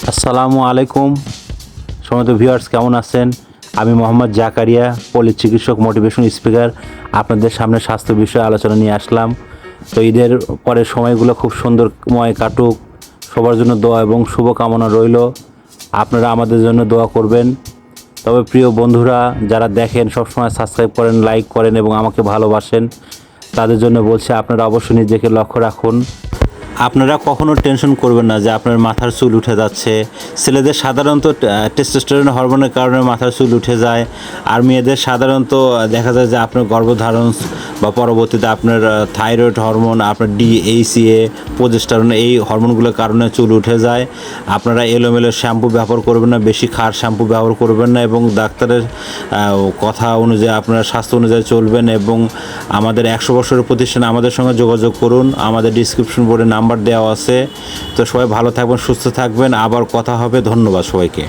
আসসালামু আলাইকুম সমস্ত ভিউয়ার্স, কেমন আছেন? আমি মোহাম্মদ জাকারিয়া, পল্লী চিকিৎসক, মোটিভেশন স্পিকার। আপনাদের সামনে স্বাস্থ্য বিষয়ে আলোচনা নিয়ে আসলাম। তো ঈদের পরের সময়গুলো খুব সুন্দরময় কাটুক, সবার জন্য দোয়া এবং শুভকামনা রইল। আপনারা আমাদের জন্য দোয়া করবেন। তবে প্রিয় বন্ধুরা, যারা দেখেন সবসময় সাবস্ক্রাইব করেন, লাইক করেন এবং আমাকে ভালোবাসেন, তাদের জন্য বলছি আপনারা অবশ্যই নিজেকে লক্ষ্য রাখুন। আপনারা কখনো টেনশন করবেন না যে আপনার মাথার চুল উঠে যাচ্ছে। ছেলেদের সাধারণত টেস্টোস্টেরন হরমোনের কারণে মাথার চুল উঠে যায়, আর মেয়েদের সাধারণত দেখা যায় যে আপনার গর্ভধারণ বা পরবর্তীতে আপনার থাইরয়েড হরমোন, আপনার ডিএইচএ, প্রোজেস্টেরন, এই হরমোনগুলোর কারণে চুল উঠে যায়। আপনারা এলোমেলো শ্যাম্পু ব্যবহার করবেন না, বেশি খার শ্যাম্পু ব্যবহার করবেন না এবং ডাক্তারের কথা অনুযায়ী আপনারা স্বাস্থ্য অনুযায়ী চলবেন। এবং আমাদের 100 বছরের প্রতিষ্ঠানে আমাদের সঙ্গে যোগাযোগ করুন, আমাদের ডিসক্রিপশন বোর্ডে নাম্বার দেওয়া আছে। তো সবাই ভালো থাকবেন, সুস্থ থাকবেন, আবার কথা হবে। ধন্যবাদ সবাইকে।